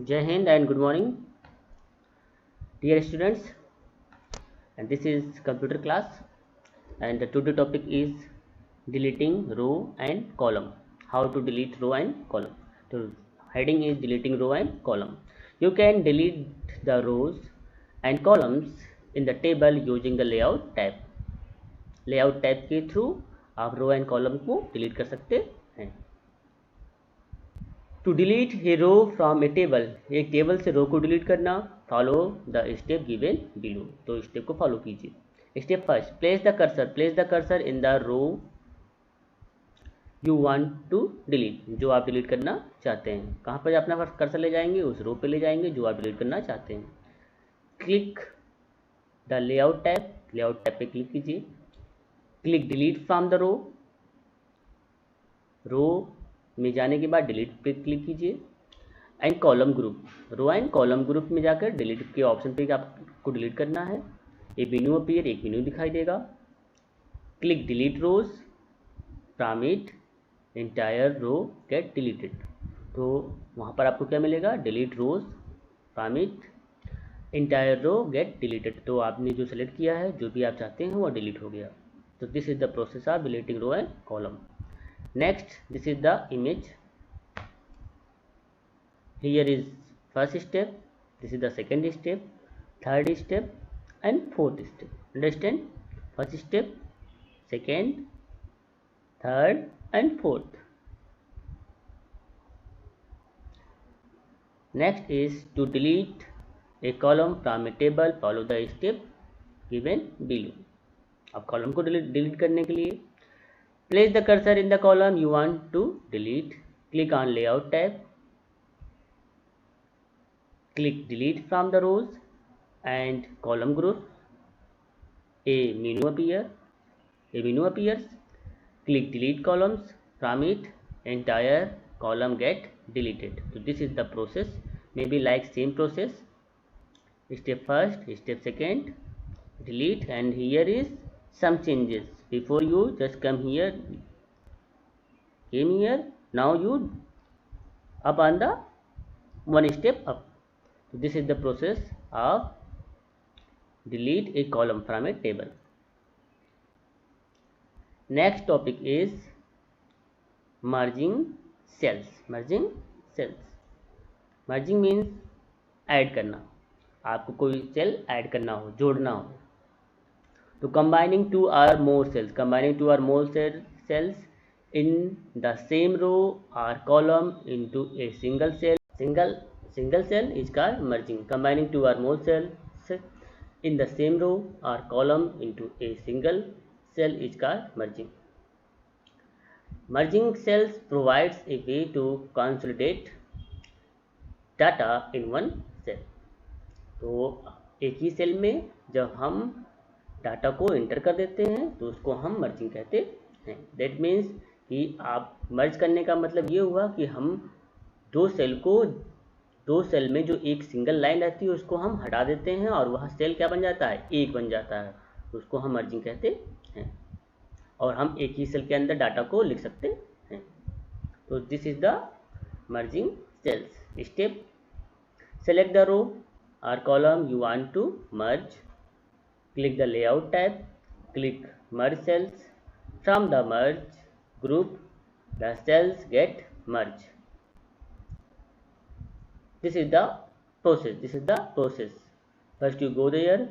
Jai Hind and good morning, dear students. And this is computer class. And the today topic is deleting row and column. How to delete row and column. The heading is deleting row and column. You can delete the rows and columns in the table using the layout tab. Layout tab के through आप row and column को delete कर सकते हैं. To delete a row from a table, एक table से row को delete करना. Follow the step given below, तो स्टेप को फॉलो कीजिए. Step first, place the cursor in the row you want to delete, जो आप डिलीट करना चाहते हैं. कहाँ पर अपना कर्सर ले जाएंगे? उस रो पे ले जाएंगे जो आप डिलीट करना चाहते हैं. क्लिक द लेआउट टैब पे क्लिक कीजिए. Click delete from the row में जाने के बाद डिलीट पे क्लिक कीजिए. And column group, row and column group में जाकर डिलीट के ऑप्शन पे आपको डिलीट करना है. एक मेन्यू अपीयर, एक मेन्यू दिखाई देगा. Click delete rows from it, entire row get deleted. तो वहाँ पर आपको क्या मिलेगा? Delete rows from it, entire row get deleted. तो आपने जो सेलेक्ट किया है, जो भी आप चाहते हैं वो डिलीट हो गया. तो this is the process of deleting row and column. Next, this is the image. Here is first step, this is the second step, third step and fourth step. Understand? First step, second, third and fourth. Next is to delete a column from a table. Follow the step given below. अब column को delete करने के लिए place the cursor in the column you want to delete. Click on layout tab. Click delete from the rows and column group. A menu appears. Click delete columns from it. Entire column get deleted. So this is the process. Maybe like same process. Step first, step second, delete, and here is some changes. Before you just came here, now you up on the one step up. So this is the process of delete a column from a table. Next topic is merging cells. Merging means add करना. आपको कोई cell add करना हो, जोड़ना हो. तो combining two or more cells in the same row or column into a single cell. Single cell is called merging. Combining two or more cells in the same row or column into a single cell is called merging. Merging cells provides a way to consolidate data in one cell. तो एक ही cell में जब हम data को enter कर देते हैं तो उसको हम मर्जिंग कहते हैं. दैट मीन्स कि आप मर्ज करने का मतलब ये हुआ कि हम दो सेल में जो एक सिंगल लाइन रहती है उसको हम हटा देते हैं और वह सेल क्या बन जाता है? एक बन जाता है. तो उसको हम मर्जिंग कहते हैं और हम एक ही सेल के अंदर डाटा को लिख सकते हैं. तो this is the merging cells. Step, select the row or column you want to merge. Click the layout tab. Click merge cells. From the merge group, the cells get merged. This is the process. First you go there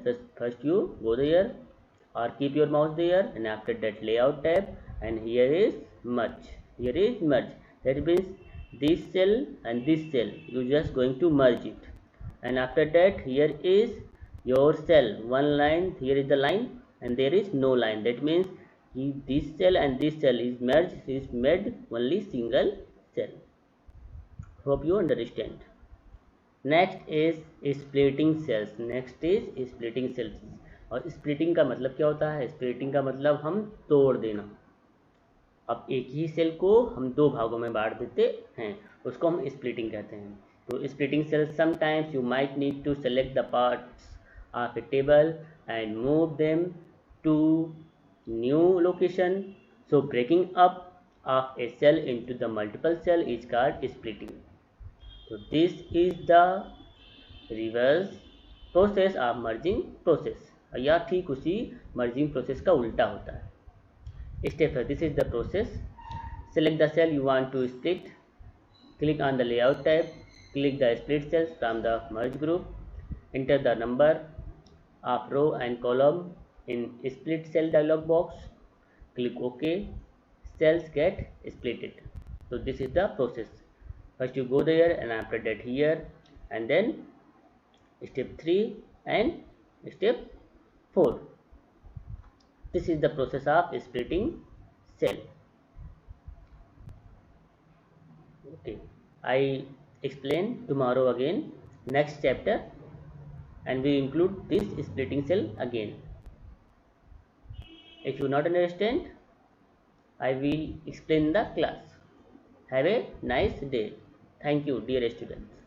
or keep your mouse there, and after that layout tab, and here is merge. That means this cell and this cell, you just going to merge it. And after that, here is your cell, one line, here is the line and there is no line. That means this cell and this cell is made only single cell. Hope you understand. Next is splitting cells. और splitting का मतलब क्या होता है? splitting का मतलब हम तोड़ देना. अब एक ही सेल को हम दो भागों में बांट देते हैं, उसको हम splitting कहते हैं. To splitting cells, sometimes you might need to select the parts of a table and move them to new location. So breaking up of a cell into the multiple cell is called splitting. So this is the reverse process of merging process, या ठीक उसी merging process का उल्टा होता है। Step है, this is the process. Select the cell you want to split, click on the layout tab, click the split cells from the merge group, enter the number of row and column in split cell dialog box, click OK, cells get splitted. So this is the process. First you go there and after that here, and then step 3 and step 4. This is the process of splitting cell. Okay, I explain tomorrow again next chapter, and we include this splitting cell again. If you not understand, I will explain the class. Have a nice day. Thank you, dear students.